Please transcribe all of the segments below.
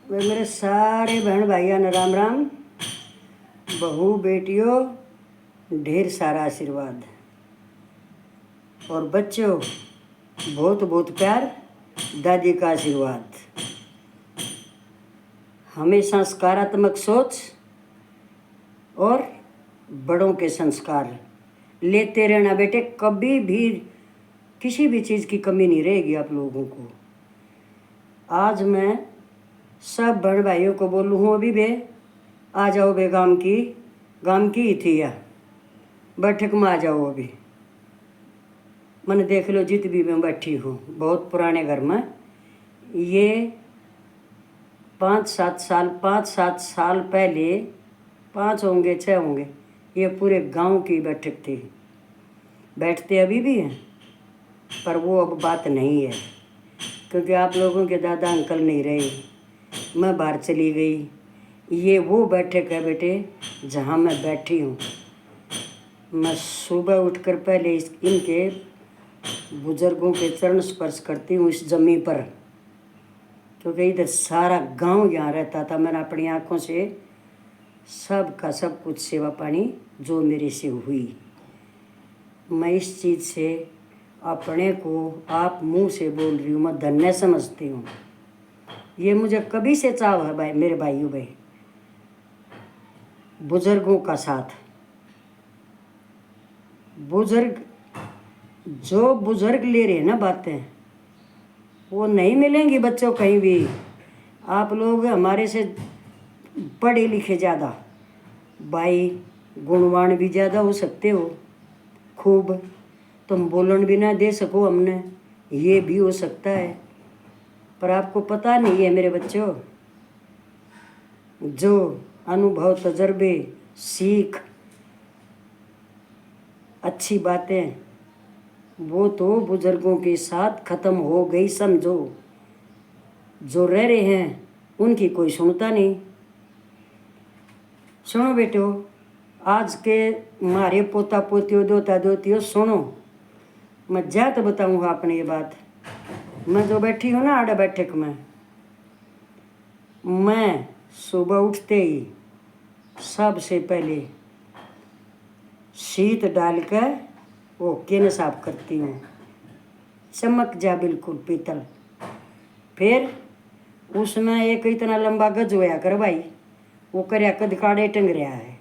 वे मेरे सारे बहन भाइयों ने राम राम। बहू बेटियों ढेर सारा आशीर्वाद और बच्चों बहुत बहुत प्यार। दादी का आशीर्वाद। हमेशा सकारात्मक सोच और बड़ों के संस्कार लेते रहना बेटे। कभी भी किसी भी चीज़ की कमी नहीं रहेगी आप लोगों को। आज मैं सब बहन भाइयों को बोलूँ हूँ अभी बे आ जाओ बे। गांव की ही थी या बैठक में आ जाओ। अभी मैंने देख लो जित भी मैं बैठी हूँ बहुत पुराने घर में। ये 5-7 साल पहले 5 होंगे 6 होंगे, ये पूरे गांव की बैठक थी। बैठते अभी भी हैं पर वो अब बात नहीं है क्योंकि आप लोगों के दादा अंकल नहीं रहे, मैं बाहर चली गई। ये वो बैठक है बेटे जहाँ मैं बैठी हूँ। मैं सुबह उठकर पहले इनके बुजुर्गों के चरण स्पर्श करती हूँ इस जमीन पर, क्योंकि इधर सारा गांव यहाँ रहता था। मैंने अपनी आँखों से सब का सब कुछ सेवा पानी जो मेरे से हुई। मैं इस चीज़ से अपने को आप मुंह से बोल रही हूँ, मैं धन्य समझती हूँ। ये मुझे कभी से चाव है भाई, मेरे भाइयों भाई, बुजुर्गों का साथ। जो बुजुर्ग ले रहे हैं ना बातें, वो नहीं मिलेंगी बच्चों कहीं भी। आप लोग हमारे से पढ़े लिखे ज़्यादा भाई, गुणवान भी ज़्यादा हो सकते हो खूब, तुम बोलन भी ना दे सको हमने, ये भी हो सकता है। पर आपको पता नहीं है मेरे बच्चों, जो अनुभव तजर्बे सीख अच्छी बातें वो तो बुजुर्गों के साथ ख़त्म हो गई समझो। जो रह रहे हैं उनकी कोई सुनता नहीं। सुनो बेटो, आज के मारे पोता पोतियों दोता दोतियों सुनो, मैं जात बताऊंगा अपनी ये बात। मैं जो बैठी हूँ ना आड़ा बैठक में, मैं सुबह उठते ही सबसे पहले शीत डालकर वो केन साफ करती हूँ, चमक जा बिल्कुल पीतल। फिर उसमें एक इतना लंबा गज होया कर भाई, वो करया कद काड़े टंग रहा है,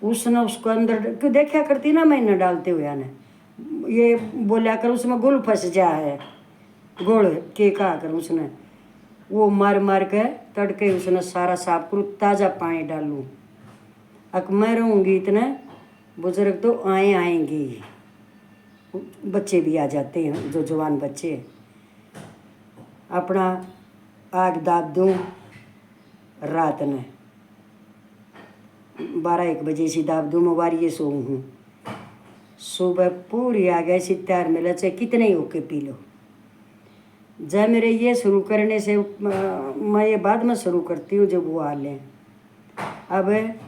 उसने उसको अंदर क्यों देखा करती ना मैं न डालते हुए ने, ये बोला कर उसमें गुल फंस जा है, गुड़ के कहा कर उसने वो मार मार के तड़के उसने सारा साफ करूँ, ताज़ा पानी डालूँ। अक मैं रहूँगी इतने बुजुर्ग तो आएंगे, बच्चे भी आ जाते हैं जो जवान बच्चे। अपना आग दाब दूँ रात में 12-1 बजे से दाब दूँ, मैं वारिये सो हूँ। सुबह पूरी आ गए सी तैयार मिला, चाहे कितने ही होके पी लो। जब मेरे ये शुरू करने से मैं ये बाद में शुरू करती हूँ जब वो आ लें। अब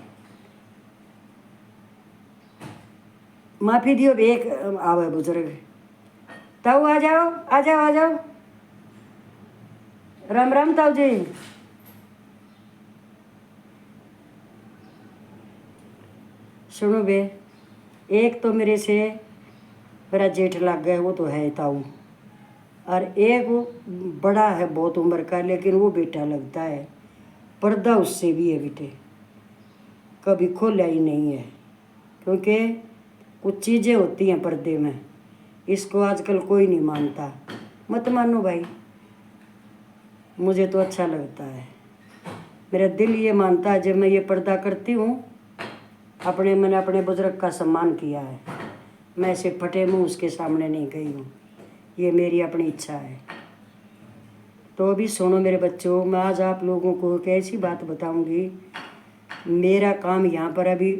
माफ़ी दियो, एक आवे बुजुर्ग, ताऊ आ जाओ आ जाओ आ जाओ। राम राम ताऊ जी। सुनो बे, एक तो मेरे से मेरा जेठ लग गया, वो तो है ताऊ, और एक वो बड़ा है बहुत उम्र का, लेकिन वो बेटा लगता है। पर्दा उससे भी है बेटे, कभी खोला ही नहीं है, क्योंकि कुछ चीज़ें होती हैं पर्दे में, इसको आजकल कोई नहीं मानता। मत मानो भाई, मुझे तो अच्छा लगता है, मेरा दिल ये मानता है। जब मैं ये पर्दा करती हूँ मैंने अपने बुजुर्ग का सम्मान किया है, मैं ऐसे फटे मुँह उसके सामने नहीं गई हूँ, ये मेरी अपनी इच्छा है। तो अभी सुनो मेरे बच्चों, मैं आज आप लोगों को एक ऐसी बात बताऊंगी। मेरा काम यहाँ पर अभी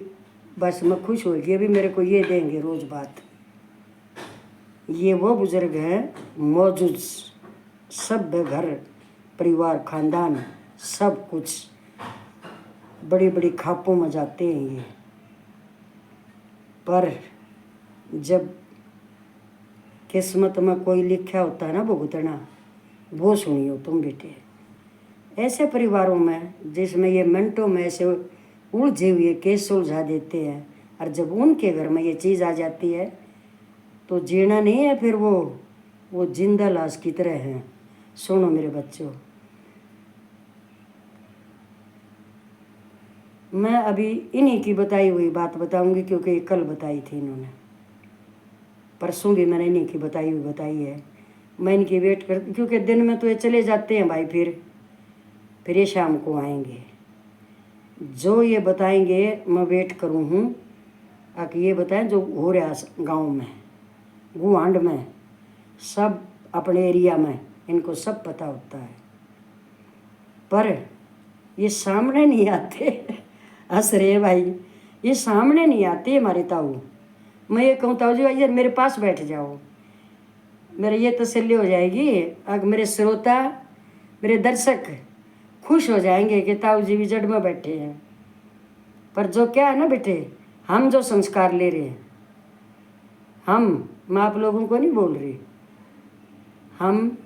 बस मैं खुश होगी, अभी मेरे को ये देंगे रोज़ बात। ये वो बुजुर्ग हैं मौजूद, सब घर परिवार खानदान सब कुछ बड़ी बड़ी खापों में जाते हैं ये, पर जब किस्मत में कोई लिखा होता है ना भुगतना, वो सुनियो तुम बेटे। ऐसे परिवारों में जिसमें ये मिनटों में ऐसे उलझे हुए केस सुलझा देते हैं, और जब उनके घर में ये चीज़ आ जाती है तो जीना नहीं है, फिर वो जिंदा लाश की तरह है। सुनो मेरे बच्चों, मैं अभी इन्हीं की बताई हुई बात बताऊंगी, क्योंकि कल बताई थी इन्होंने, परसों भी मैंने इन्हीं की बताई हुई बताई है। मैं इनकी वेट कर, क्योंकि दिन में तो ये चले जाते हैं भाई, फिर ये शाम को आएंगे। जो ये बताएंगे मैं वेट करूँ हूँ, आके ये बताएं जो हो रहा गांव में, गुआंड में, सब अपने एरिया में, इनको सब पता होता है, पर ये सामने नहीं आते। हंस रहे भाई, ये सामने नहीं आते हमारे ताऊ। मैं ये कहूँ ताऊ जी यार मेरे पास बैठ जाओ, मेरे ये तसल्ली हो जाएगी, अगर मेरे श्रोता मेरे दर्शक खुश हो जाएंगे कि ताऊ जी भी जड़ में बैठे हैं। पर जो क्या है ना बेटे, हम जो संस्कार ले रहे हैं, मैं आप लोगों को नहीं बोल रही, हम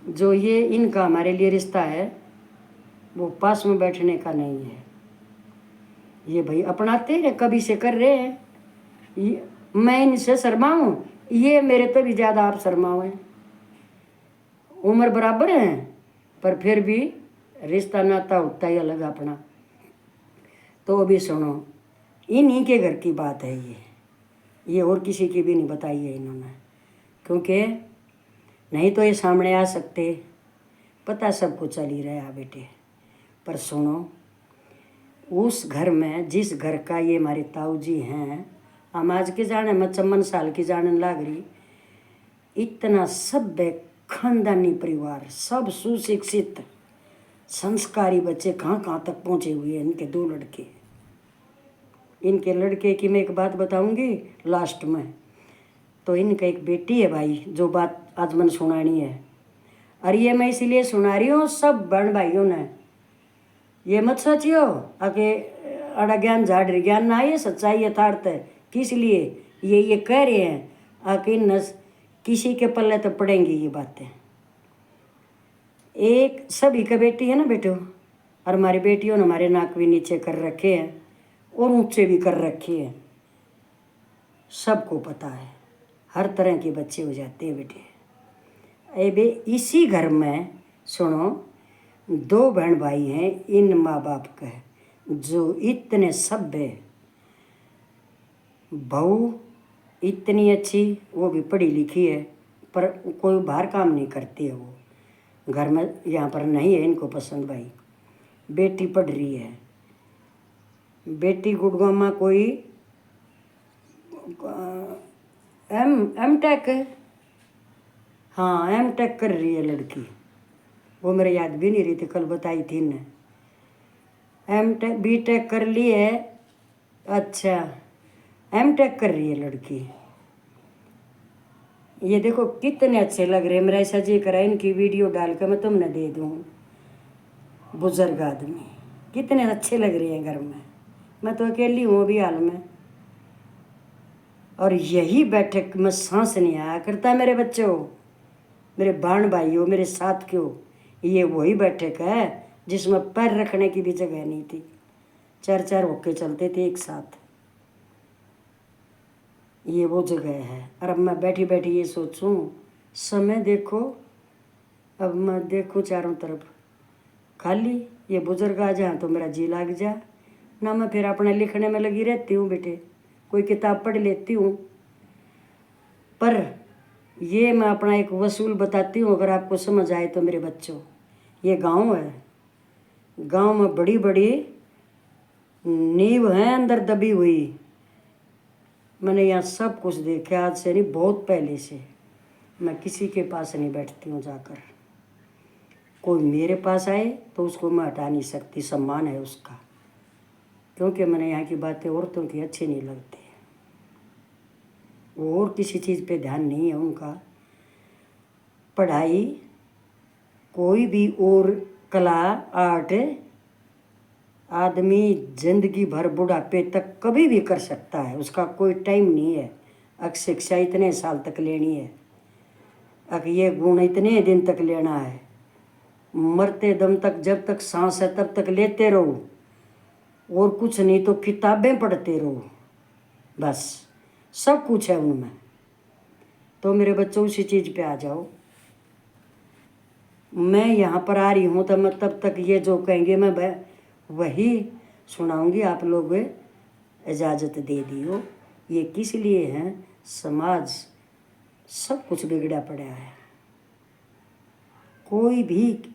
जो ये इनका हमारे लिए रिश्ता है वो पास में बैठने का नहीं है। ये भाई अपनाते हैं, कभी से कर रहे हैं। मैं इनसे शर्माऊँ, ये मेरे पे भी ज़्यादा आप शर्माओ हैं। उम्र बराबर है पर फिर भी रिश्ता नाता होता ही अलग अपना। तो अभी सुनो, इन्हीं के घर की बात है ये और किसी की भी नहीं बताई है इन्होंने, क्योंकि नहीं तो ये सामने आ सकते, पता सबको चल ही रहा बेटे। पर सुनो, उस घर में जिस घर का ये हमारे ताऊ जी हैं, हम आज के जाने में 54 साल की जानन लाग रही, इतना सभ्य खानदानी परिवार, सब सुशिक्षित संस्कारी बच्चे कहाँ कहाँ तक पहुँचे हुए हैं। इनके 2 लड़के, इनके लड़के की मैं एक बात बताऊंगी लास्ट में। तो इनका एक बेटी है भाई, जो बात आज मैंने सुनानी है, और ये मैं इसलिए सुना रही हूँ सब बहन भाइयों ने, ये मत सोचियो आके अड़ा ज्ञान झाड़ रही, ज्ञान ना, ये सच्चाई यथार्थ है। किस लिए ये कह रहे हैं, आके नस किसी के पल्ले तो पड़ेंगी ये बातें। एक सभी का बेटी है ना बेटो, और हमारी बेटियों ने हमारे नाक भी नीचे कर रखे हैं और ऊंचे भी कर रखे हैं, सबको पता है, हर तरह के बच्चे हो जाते हैं बेटे। बे इसी घर में सुनो, 2 बहन भाई हैं इन माँ बाप का, जो इतने सभ्य, बहू इतनी अच्छी, वो भी पढ़ी लिखी है, पर कोई बाहर काम नहीं करती है, वो घर में यहाँ पर नहीं है इनको पसंद भाई। बेटी पढ़ रही है, बेटी गुड़गांव में कोई एम टेक, हाँ एम टेक कर रही है लड़की, वो मेरे याद भी नहीं रही थी, कल बताई थी ने। एम टेक बी टेक कर ली है, अच्छा एम टेक कर रही है लड़की। ये देखो कितने अच्छे लग रहे हैं, मेरा ऐसा जी करा इनकी वीडियो डाल कर मैं तुमने दे दूँ। बुजुर्ग आदमी कितने अच्छे लग रहे हैं घर में, मैं तो अकेली हूँ अभी हाल में, और यही बैठक में सांस नहीं आया करता मेरे बच्चों, मेरे बहन भाइयों, मेरे साथ क्यों। ये वही बैठक है जिसमें पैर रखने की भी जगह नहीं थी, 4 होके चलते थे एक साथ, ये वो जगह है। और अब मैं बैठी बैठी ये सोचूं, समय देखो, अब मैं देखूं चारों तरफ खाली, ये बुजुर्ग आ जाए तो मेरा जी लग जा ना, मैं फिर अपने लिखने में लगी रहती हूँ बेटे, कोई किताब पढ़ लेती हूँ। पर ये मैं अपना एक वसूल बताती हूँ, अगर आपको समझ आए तो मेरे बच्चों। ये गांव है, गांव में बड़ी बड़ी नींव है अंदर दबी हुई, मैंने यहाँ सब कुछ देखा, आज से नहीं बहुत पहले से। मैं किसी के पास नहीं बैठती हूँ जाकर, कोई मेरे पास आए तो उसको मैं हटा नहीं सकती, सम्मान है उसका, क्योंकि मैंने यहाँ की बातें औरतों की अच्छी नहीं लगती, वो और किसी चीज़ पे ध्यान नहीं है उनका। पढ़ाई कोई भी और कला आर्ट आदमी जिंदगी भर बुढ़ापे तक कभी भी कर सकता है, उसका कोई टाइम नहीं है। अगर शिक्षा इतने साल तक लेनी है, अगर ये गुण इतने दिन तक लेना है, मरते दम तक जब तक सांस है तब तक लेते रहो, और कुछ नहीं तो किताबें पढ़ते रहो, बस सब कुछ है उनमें। तो मेरे बच्चों उसी चीज़ पे आ जाओ। मैं यहाँ पर आ रही हूँ तो मैं तब तक ये जो कहेंगे मैं वही सुनाऊंगी। आप लोग इजाज़त दे दियो। ये किस लिए है? समाज सब कुछ बिगड़ा पड़ा है। कोई भी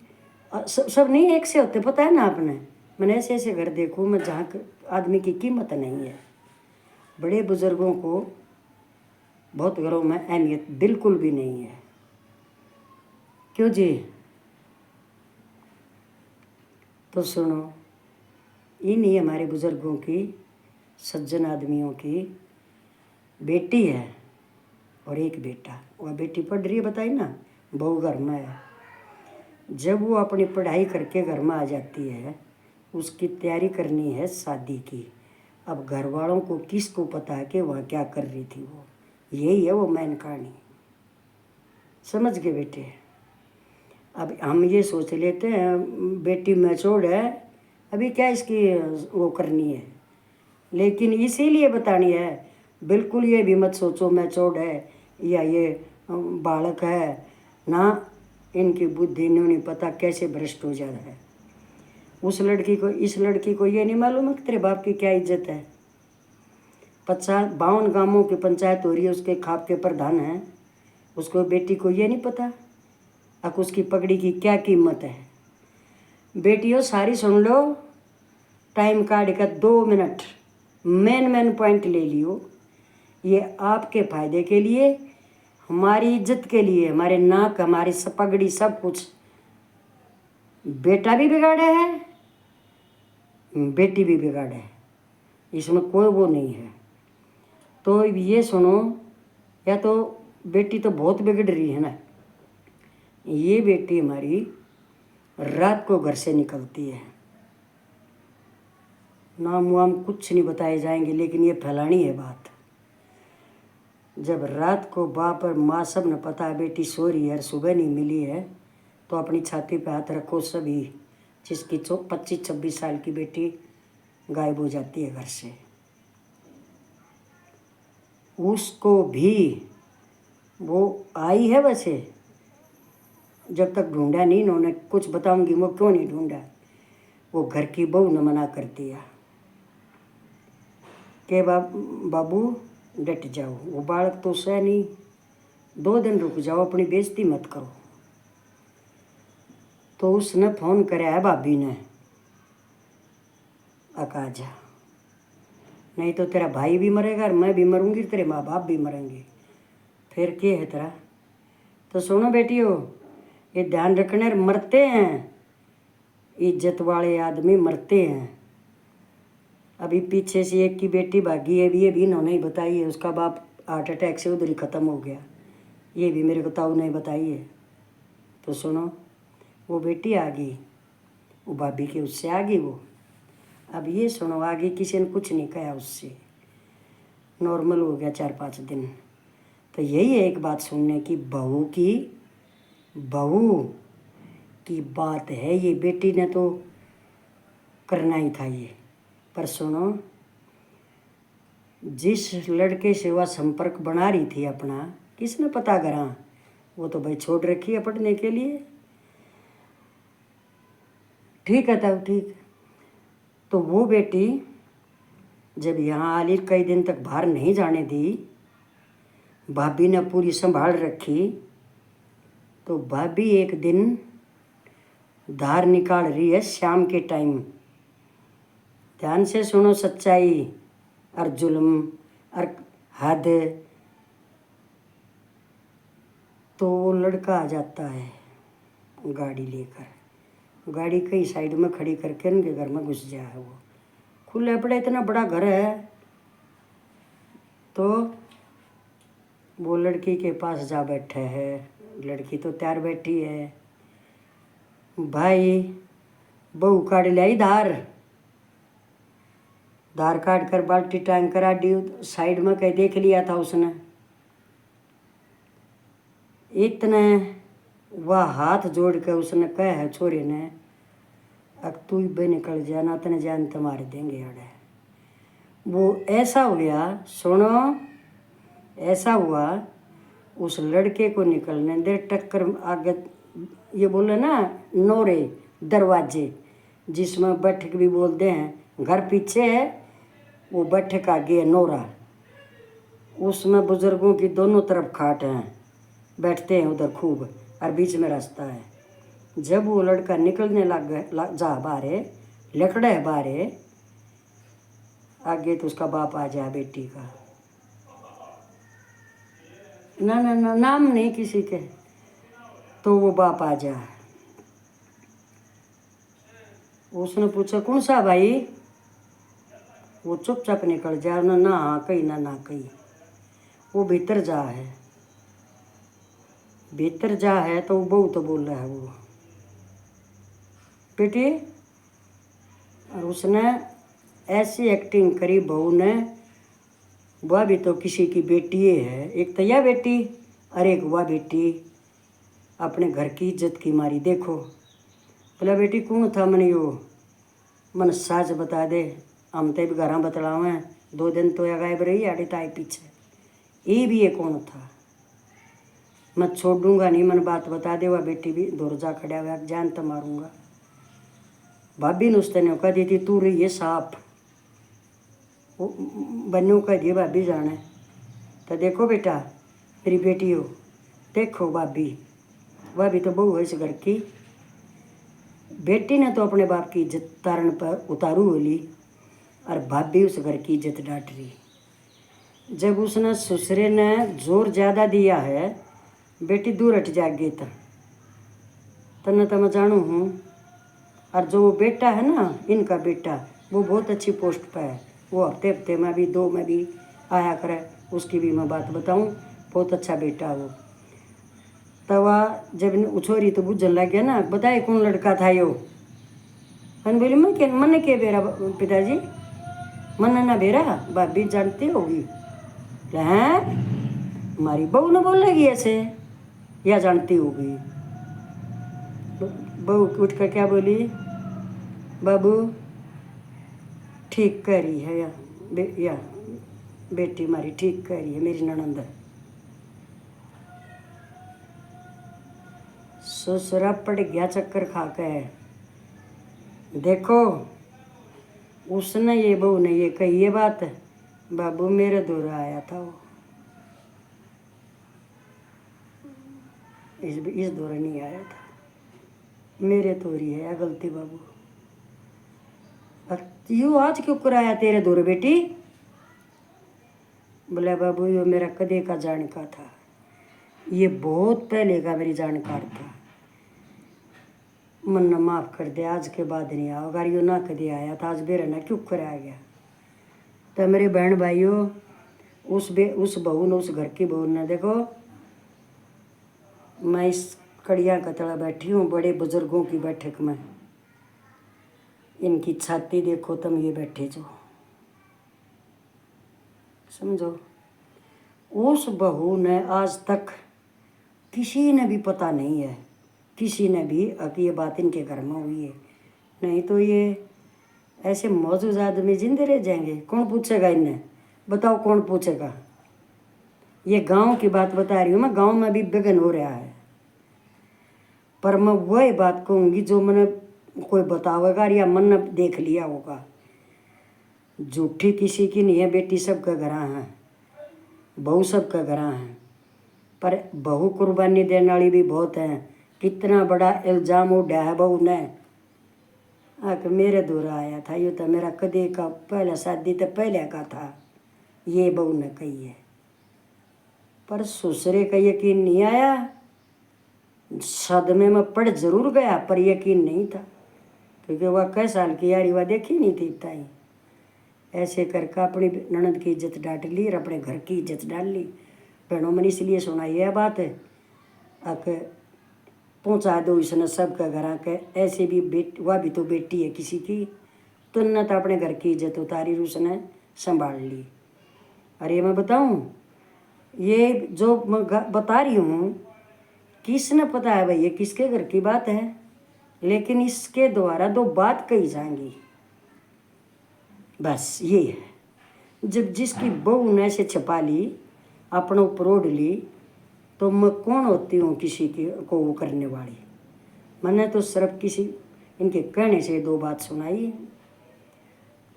सब नहीं एक से होते, पता है ना आपने। मैंने ऐसे ऐसे घर देखूँ मैं जहाँ आदमी की कीमत नहीं है। बड़े बुजुर्गों को बहुत घरों में अहमियत बिल्कुल भी नहीं है। क्यों जी? तो सुनो, इन्हीं हमारे बुजुर्गों की, सज्जन आदमियों की बेटी है और एक बेटा। वह बेटी पढ़ रही है, बताई ना, बहू घर में है। जब वो अपनी पढ़ाई करके घर में आ जाती है, उसकी तैयारी करनी है शादी की। अब घर वालों को किसको पता है कि वह क्या कर रही थी? वो यही है वो मेन कहानी। समझ गए बेटे? अब हम ये सोच लेते हैं बेटी मैच्योर्ड है, अभी क्या इसकी वो करनी है, लेकिन इसीलिए बतानी है। बिल्कुल ये भी मत सोचो मैच्योर्ड है या ये बालक है ना। इनकी बुद्धि नहीं पता कैसे भ्रष्ट हो जाता है। उस लड़की को, इस लड़की को ये नहीं मालूम है कि तेरे बाप की क्या इज्जत है। 52 गांवों की पंचायत हो रही है, उसके खाप के प्रधान हैं, उसको बेटी को ये नहीं पता अब उसकी पगड़ी की क्या कीमत है। बेटियों सारी सुन लो, टाइम काट कर 2 मिनट मेन पॉइंट ले लियो। ये आपके फायदे के लिए, हमारी इज्जत के लिए, हमारे नाक, हमारी पगड़ी, सब कुछ। बेटा भी बिगाड़ा है, बेटी भी बिगाड़ा है, इसमें कोई वो नहीं है। तो ये सुनो, या तो बेटी तो बहुत बिगड़ रही है ना। ये बेटी हमारी रात को घर से निकलती है, नाम वाम कुछ नहीं बताए जाएंगे, लेकिन ये फैलानी है बात। जब रात को बाप और माँ सब न पता है बेटी सो रही है, सुबह नहीं मिली है, तो अपनी छाती पे हाथ रखो सभी, जिसकी 25-26 साल की बेटी गायब हो जाती है घर से। उसको भी वो आई है वैसे, जब तक ढूंढा नहीं इन्होंने, कुछ बताऊंगी वो क्यों नहीं ढूंढा। वो घर की बहू ने मना कर दिया कि बाबू डट जाओ, वो बालक तो सह नहीं, 2 दिन रुक जाओ, अपनी बेइज्जती मत करो। तो उसने फ़ोन कराया है भाभी ने, अकाजा, नहीं तो तेरा भाई भी मरेगा और मैं भी मरूंगी, तेरे माँ बाप भी मरेंगे, फिर क्या है तेरा। तो सुनो बेटियों, ये ध्यान रखने, मरते हैं इज्जत वाले आदमी, मरते हैं। अभी पीछे से एक की बेटी भागी है, ये भी इन्होंने ही बताई है, उसका बाप हार्ट अटैक से उधर ही ख़त्म हो गया, ये भी मेरे को ताऊ ने बताई है। तो सुनो, वो बेटी आ गई, वो भाभी के उससे आ गई वो। अब ये सुनो, आगे किसी ने कुछ नहीं कहा, उससे नॉर्मल हो गया 4-5 दिन। तो यही है एक बात सुनने की, बहू की बात है। ये बेटी ने तो करना ही था ये। पर सुनो, जिस लड़के से वह संपर्क बना रही थी अपना, किसने पता करा, वो तो भाई छोड़ रखी है पढ़ने के लिए। ठीक है तब ठीक। तो वो बेटी जब यहाँ आली, कई दिन तक बाहर नहीं जाने दी, भाभी ने पूरी संभाल रखी। तो भाभी एक दिन धार निकाल रही है शाम के टाइम, ध्यान से सुनो, सच्चाई और जुल्म और हद। तो वो लड़का आ जाता है गाड़ी लेकर, गाड़ी कई साइड में खड़ी करके उनके घर में घुस जाए। वो खुले पड़े, इतना बड़ा घर है। तो वो लड़की के पास जा बैठे है, लड़की तो तैयार बैठी है। भाई बहू काट लाई धार काट कर बाल्टी टांग करा दी साइड में, कहीं देख लिया था उसने। इतने वह हाथ जोड़ के उसने कहा है छोरे ने, अब तू भी निकल जा ना तने जान तुम्हारे देंगे अड़े। वो ऐसा हो गया, सुनो, ऐसा हुआ उस लड़के को निकलने दे, टक्कर आगे ये बोले ना नोरे दरवाजे, जिसमें बैठक भी बोलते हैं, घर पीछे है वो बैठक आगे है नोरा, उसमें बुजुर्गों की दोनों तरफ खाट हैं, बैठते हैं उधर खूब, और बीच में रास्ता है। जब वो लड़का निकलने लग गया जा बाहरे, लकड़ा है बाहरे आगे, तो उसका बाप आ जाए बेटी का, ना ना ना नाम नहीं किसी के, तो वो बाप आ जाए। उसने पूछा कौन सा भाई, वो चुपचाप निकल जाए, ना ना हाँ कही ना ना कही। वो भीतर जा है, भीतर जा है तो वो बहू तो बोल रहा है वो बेटी, और उसने ऐसी एक्टिंग करी बहू ने, वह भी तो किसी की बेटी है, एक तो यह बेटी और एक वह बेटी, अपने घर की इज्जत की मारी। देखो बोला बेटी कौन था, मन यो मन साज बता दे, हम तो भी घर बतलावे, 2 दिन तो या गायब रही आड़े ताई पीछे, ये भी ये कौन था, मैं छोड़ूंगा नहीं, मन बात बता दे। वह बेटी भी दूर जा खड़ा हुआ, जान तो मारूंगा। भाभी ने उसने कह दी थी तू रही है साफ, बनू कह दी भाभी जाने, तो देखो बेटा मेरी बेटी हो, देखो भाभी, वह भी तो बहू है इस घर की, बेटी ने तो अपने बाप की इज्जत तारण पर उतारू होली, और भाभी उस घर की इज्जत डांट रही। जब उसने ससुरे ने जोर ज़्यादा दिया है, बेटी दूर हट जाएगी तने तो मैं जानू हूँ, और जो वो बेटा है ना इनका बेटा, वो बहुत अच्छी पोस्ट पर है, वो हफ्ते हफ्ते में भी 2 में भी आया करे, उसकी भी मैं बात बताऊँ, बहुत अच्छा बेटा वो। तवा जब उछोरी तो बुझन लग गया ना, बताए कौन लड़का था यो, मैंने बोली मैं क्या मन के बेरा पिताजी, मन ना बेरा भाभी जानती होगी, हैं हमारी बहू ने बोल लगी ऐसे, या जानती होगी। बहू उठ कर क्या बोली, बाबू ठीक कह रही है या बेटी हमारी ठीक कह रही है, मेरी ननंद। ससुरा पड़ गया चक्कर खा के, देखो उसने ये बहू ने ये कही ये बात, बाबू मेरे दूर आया था वो, इस दौर नहीं आया था, मेरे तोरी है या गलती बाबू, यू आज क्यों कराया तेरे दूर बेटी, बोला बाबू यो मेरा कदे का जानकार था, ये बहुत पहले का मेरी जानकार था, मन माफ़ कर दे, आज के बाद नहीं आओ, अगर यो ना कदे आया था आज बेरा ना क्यों कराया गया। तो मेरे बहन भाइयों, उस बहू ने, उस घर की बहू ने, देखो मैं इस कड़िया का तला बैठी हूँ बड़े बुजुर्गों की बैठक में, इनकी छाती देखो तुम, ये बैठे जो समझो, उस बहू ने आज तक किसी ने भी पता नहीं है, किसी ने भी कि ये बात इनके घर में हुई है, नहीं तो ये ऐसे मौजूद आदमी जिंदे रह जाएंगे, कौन पूछेगा इन्हें, बताओ कौन पूछेगा। ये गांव की बात बता रही हूँ मैं, गांव में भी विघन हो रहा है, पर मैं वही बात कहूँगी जो मैंने कोई बतावेगा या मन ने देख लिया होगा, झूठी किसी की नहीं है, बेटी सबका घरा है, बहू सबका घरा है, पर बहू कुर्बानी देने वाली भी बहुत है। कितना बड़ा इल्ज़ाम उड़ा है बहू ने, आके मेरे दूर आया था, ये तो मेरा कदे का पहला शादी तो पहले का था, ये बहू ने कही है, पर ससुरे का यकीन नहीं आया, सदमे में पड़ जरूर गया पर यकीन नहीं था, क्योंकि वह कई साल की यारी वह देखी नहीं थी ताई, ऐसे करके अपनी ननद की इज्जत डांट ली और अपने घर की इज्जत डाल ली। बहनों मन इसलिए सुनाई यह बात है, आके पहुँचा दो इसने सबका घर आके, ऐसे भी वह भी तो बेटी है किसी की, तो न तो अपने घर की इज्जत उतारी उसने संभाल ली। अरे मैं बताऊँ, ये जो मैं बता रही हूँ किसने पता है भाई ये किसके घर की बात है, लेकिन इसके द्वारा दो बात कही जाएंगी, बस ये है। जब जिसकी बहू ने से छपा ली, अपनों पर ओढ़ ली, तो मैं कौन होती हूँ किसी को वो करने वाली। मैंने तो सिर्फ किसी इनके कहने से दो बात सुनाई है।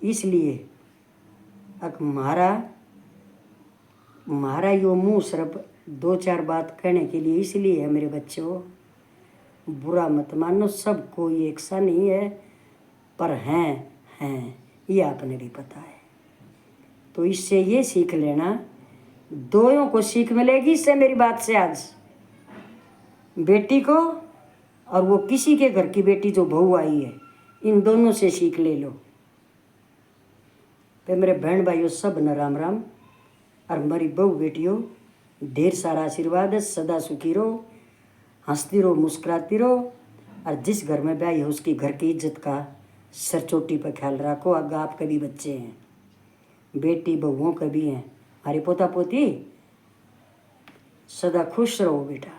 इसलिए अब मारा यो मुँह सिर्फ दो चार बात कहने के लिए इसलिए है मेरे बच्चों, बुरा मत मानो, सब कोई एक सा नहीं है, पर हैं ये आपने भी पता है। तो इससे ये सीख लेना, दोनों को सीख मिलेगी इससे मेरी बात से, आज बेटी को और वो किसी के घर की बेटी जो बहू आई है, इन दोनों से सीख ले लो। तो मेरे बहन भाइयों सब न राम राम, और मेरी बहू बेटियों ढेर सारा आशीर्वाद है, सदा सुखी रहो, हंसती रहो, मुस्कुराती रहो, और जिस घर में ब्याह है उसकी घर की इज्जत का सर चोटी पर ख्याल रखो। आगे आपके भी बच्चे हैं, बेटी बहुओं के भी हैं, हमारे पोता पोती, सदा खुश रहो बेटा।